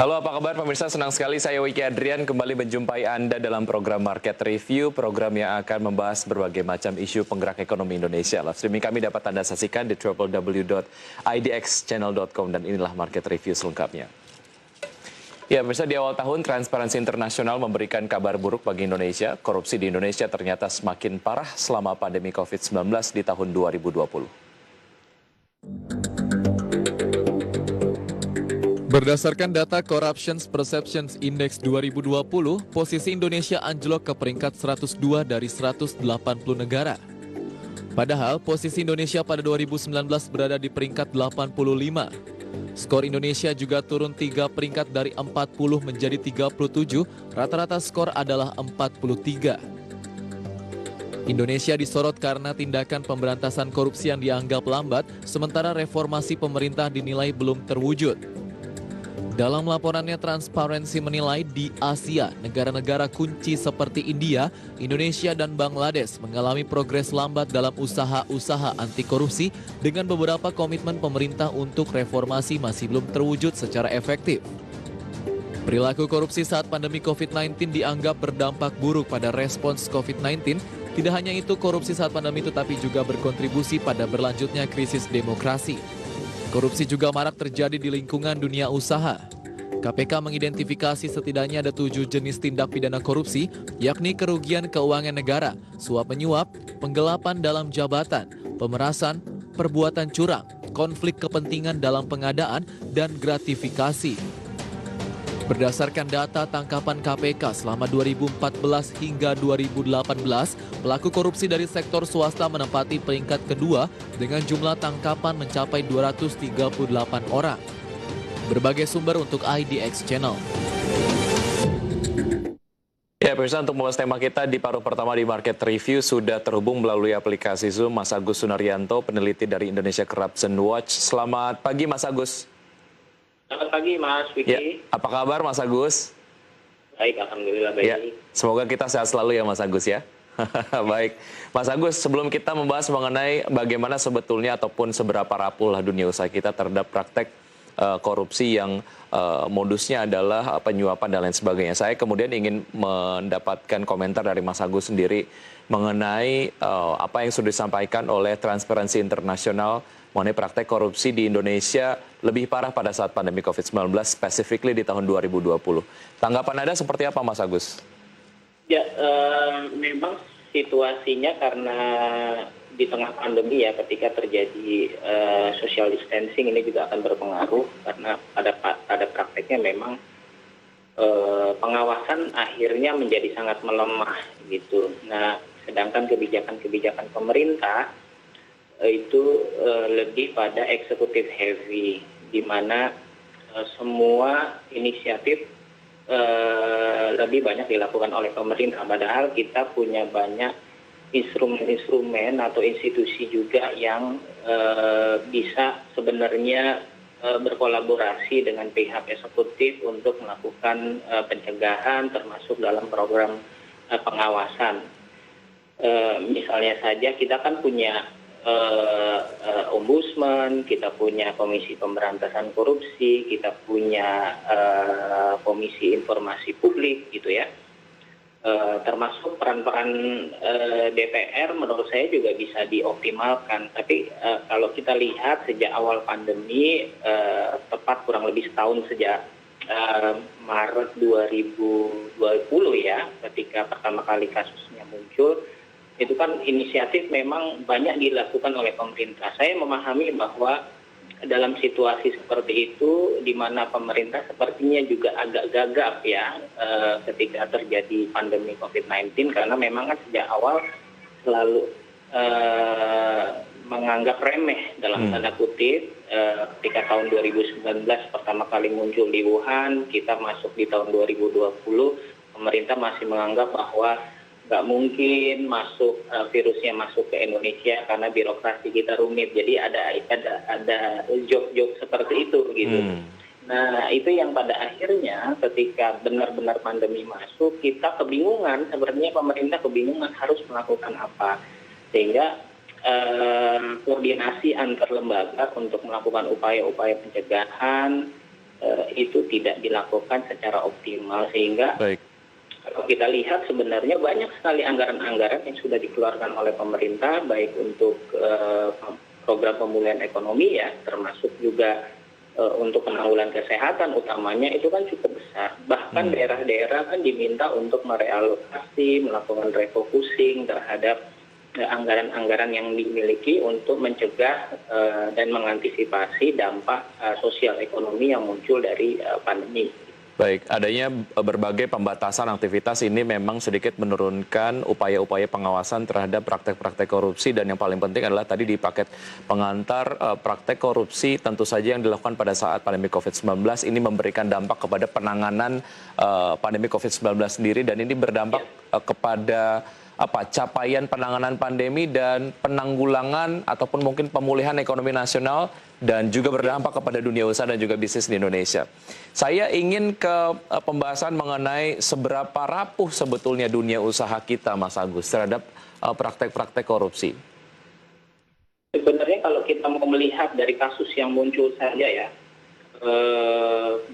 Halo, apa kabar pemirsa? Senang sekali saya Wiki Adrian kembali menjumpai Anda dalam program Market Review, program yang akan membahas berbagai macam isu penggerak ekonomi Indonesia. Live streaming kami dapat Anda saksikan di www.idxchannel.com dan inilah Market Review selengkapnya. Ya, pemirsa, di awal tahun Transparansi Internasional memberikan kabar buruk bagi Indonesia. Korupsi di Indonesia ternyata semakin parah selama pandemi COVID-19 di tahun 2020. Berdasarkan data Corruption Perceptions Index 2020, posisi Indonesia anjlok ke peringkat 102 dari 180 negara. Padahal posisi Indonesia pada 2019 berada di peringkat 85. Skor Indonesia juga turun 3 peringkat dari 40 menjadi 37, rata-rata skor adalah 43. Indonesia disorot karena tindakan pemberantasan korupsi yang dianggap lambat, sementara reformasi pemerintah dinilai belum terwujud. Dalam laporannya, Transparency menilai di Asia, negara-negara kunci seperti India, Indonesia, dan Bangladesh mengalami progres lambat dalam usaha-usaha anti korupsi dengan beberapa komitmen pemerintah untuk reformasi masih belum terwujud secara efektif. Perilaku korupsi saat pandemi COVID-19 dianggap berdampak buruk pada respons COVID-19. Tidak hanya itu, korupsi saat pandemi itu tapi juga berkontribusi pada berlanjutnya krisis demokrasi. Korupsi juga marak terjadi di lingkungan dunia usaha. KPK mengidentifikasi setidaknya ada 7 jenis tindak pidana korupsi, yakni kerugian keuangan negara, suap-menyuap, penggelapan dalam jabatan, pemerasan, perbuatan curang, konflik kepentingan dalam pengadaan, dan gratifikasi. Berdasarkan data tangkapan KPK selama 2014 hingga 2018, pelaku korupsi dari sektor swasta menempati peringkat kedua dengan jumlah tangkapan mencapai 238 orang. Berbagai sumber untuk IDX Channel. Ya, pemirsa, untuk membahas tema kita di paruh pertama di Market Review sudah terhubung melalui aplikasi Zoom Mas Agus Sunaryanto, peneliti dari Indonesia Corruption Watch. Selamat pagi, Mas Agus. Selamat pagi, Mas Wiki. Ya, apa kabar, Mas Agus? Baik, alhamdulillah baik. Ya, semoga kita sehat selalu ya, Mas Agus ya. Baik, Mas Agus, sebelum kita membahas mengenai bagaimana sebetulnya ataupun seberapa rapuh lah dunia usaha kita terhadap praktek korupsi yang modusnya adalah penyuapan dan lain sebagainya. Saya kemudian ingin mendapatkan komentar dari Mas Agus sendiri mengenai apa yang sudah disampaikan oleh Transparansi Internasional mengenai praktek korupsi di Indonesia lebih parah pada saat pandemi COVID-19, specifically di tahun 2020. Tanggapan Anda seperti apa, Mas Agus? Ya, memang situasinya karena di tengah pandemi ya, ketika terjadi social distancing ini juga akan berpengaruh karena pada prakteknya memang pengawasan akhirnya menjadi sangat melemah gitu. Nah, sedangkan kebijakan-kebijakan pemerintah itu lebih pada eksekutif heavy, di mana semua inisiatif lebih banyak dilakukan oleh pemerintah, padahal kita punya banyak instrumen-instrumen atau institusi juga yang bisa sebenarnya berkolaborasi dengan pihak eksekutif untuk melakukan pencegahan termasuk dalam program pengawasan. Misalnya saja kita kan punya ombudsman, kita punya komisi pemberantasan korupsi, kita punya komisi informasi publik gitu ya. Termasuk peran-peran DPR menurut saya juga bisa dioptimalkan. Tapi kalau kita lihat sejak awal pandemi, tepat kurang lebih setahun sejak Maret 2020 ya, ketika pertama kali kasusnya muncul, itu kan inisiatif memang banyak dilakukan oleh pemerintah. Saya memahami bahwa dalam situasi seperti itu, di mana pemerintah sepertinya juga agak gagap ya ketika terjadi pandemi COVID-19, karena memang kan sejak awal selalu menganggap remeh dalam tanda kutip. Ketika tahun 2019 pertama kali muncul di Wuhan, kita masuk di tahun 2020, pemerintah masih menganggap bahwa nggak mungkin virusnya masuk ke Indonesia karena birokrasi kita rumit. Jadi ada joke-joke seperti itu gitu. Nah, itu yang pada akhirnya ketika benar-benar pandemi masuk, kita kebingungan, sebenarnya pemerintah kebingungan harus melakukan apa. Sehingga koordinasi antar lembaga untuk melakukan upaya-upaya pencegahan itu tidak dilakukan secara optimal, sehingga Baik. kalau kita lihat sebenarnya banyak sekali anggaran-anggaran yang sudah dikeluarkan oleh pemerintah, baik untuk program pemulihan ekonomi ya, termasuk juga untuk penanggulangan kesehatan utamanya, itu kan cukup besar. Bahkan daerah-daerah kan diminta untuk merealokasi, melakukan refocusing terhadap anggaran-anggaran yang dimiliki untuk mencegah dan mengantisipasi dampak sosial ekonomi yang muncul dari pandemi. Baik, adanya berbagai pembatasan aktivitas ini memang sedikit menurunkan upaya-upaya pengawasan terhadap praktek-praktek korupsi, dan yang paling penting adalah tadi di paket pengantar praktek korupsi tentu saja yang dilakukan pada saat pandemi COVID-19 ini memberikan dampak kepada penanganan pandemi COVID-19 sendiri, dan ini berdampak kepada capaian penanganan pandemi dan penanggulangan ataupun mungkin pemulihan ekonomi nasional, dan juga berdampak kepada dunia usaha dan juga bisnis di Indonesia. Saya ingin ke pembahasan mengenai seberapa rapuh sebetulnya dunia usaha kita, Mas Agus, terhadap praktek-praktek korupsi. Sebenarnya kalau kita mau melihat dari kasus yang muncul saja ya,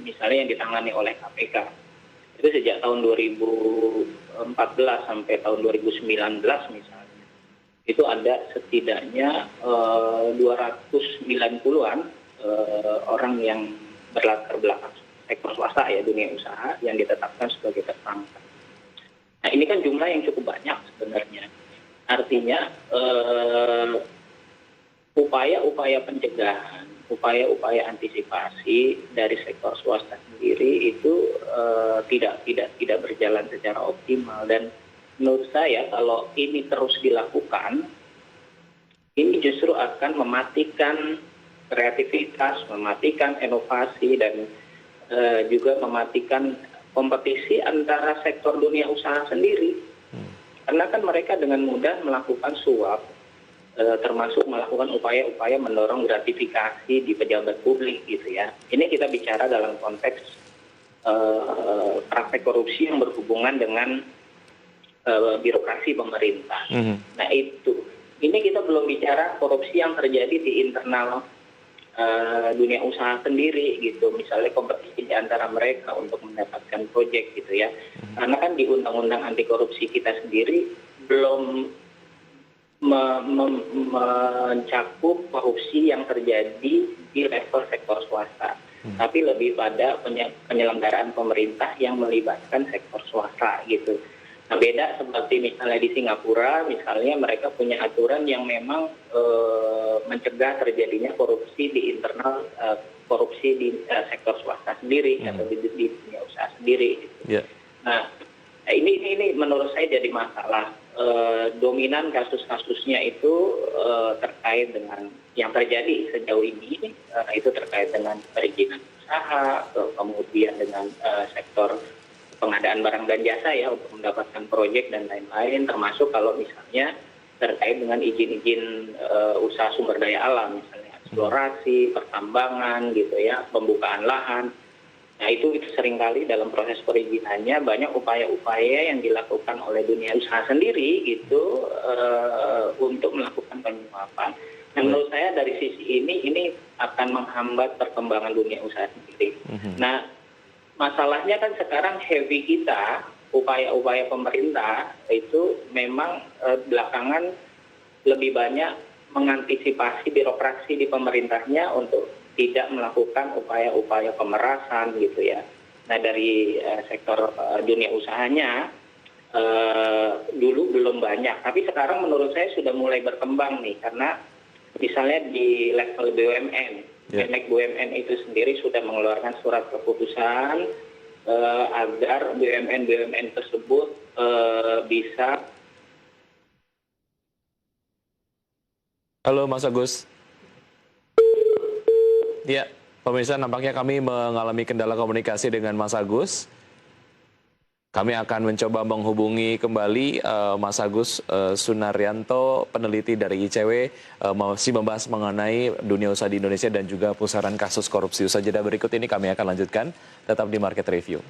misalnya yang ditangani oleh KPK, itu sejak tahun 2014 sampai tahun 2019 misalnya, itu ada setidaknya 290-an orang yang berlatar belakang sektor swasta ya, dunia usaha, yang ditetapkan sebagai tersangka. Nah ini kan jumlah yang cukup banyak sebenarnya. Artinya upaya-upaya pencegahan, upaya-upaya antisipasi dari sektor swasta sendiri itu tidak berjalan secara optimal, dan menurut saya kalau ini terus dilakukan, ini justru akan mematikan kreativitas, mematikan inovasi, dan juga mematikan kompetisi antara sektor dunia usaha sendiri. Karena kan mereka dengan mudah melakukan suap, termasuk melakukan upaya-upaya mendorong gratifikasi di pejabat publik gitu ya. Ini kita bicara dalam konteks praktek korupsi yang berhubungan dengan birokrasi pemerintah. Nah itu, ini kita belum bicara korupsi yang terjadi di internal dunia usaha sendiri gitu, misalnya kompetisi di antara mereka untuk mendapatkan proyek gitu ya. Karena kan di undang-undang anti korupsi kita sendiri belum mencakup korupsi yang terjadi di level sektor swasta, tapi lebih pada penyelenggaraan pemerintah yang melibatkan sektor swasta gitu. Nah beda seperti misalnya di Singapura, misalnya mereka punya aturan yang memang mencegah terjadinya korupsi di internal korupsi di sektor swasta sendiri atau di dunia usaha sendiri. Gitu. Yeah. Nah ini menurut saya jadi masalah. Dominan kasus-kasusnya itu terkait dengan yang terjadi sejauh ini, itu terkait dengan perizinan usaha, kemudian dengan sektor pengadaan barang dan jasa ya untuk mendapatkan proyek dan lain-lain, termasuk kalau misalnya terkait dengan izin-izin usaha sumber daya alam, misalnya eksplorasi, pertambangan gitu ya, pembukaan lahan. Nah itu seringkali dalam proses perizinannya banyak upaya-upaya yang dilakukan oleh dunia usaha sendiri gitu untuk melakukan penyuapan. Nah menurut saya dari sisi ini akan menghambat perkembangan dunia usaha sendiri. Nah masalahnya kan sekarang heavy kita, upaya-upaya pemerintah itu memang belakangan lebih banyak mengantisipasi birokrasi di pemerintahnya untuk tidak melakukan upaya-upaya pemerasan gitu ya. Nah dari sektor dunia usahanya dulu belum banyak, tapi sekarang menurut saya sudah mulai berkembang nih, karena misalnya di level BUMN, Kementerian BUMN itu sendiri sudah mengeluarkan surat keputusan agar BUMN tersebut bisa. Halo Mas Agus. Ya, pemirsa, nampaknya kami mengalami kendala komunikasi dengan Mas Agus. Kami akan mencoba menghubungi kembali Mas Agus Sunaryanto, peneliti dari ICW, masih membahas mengenai dunia usaha di Indonesia dan juga pusaran kasus korupsi. Usaha jeda berikut ini kami akan lanjutkan, tetap di Market Review.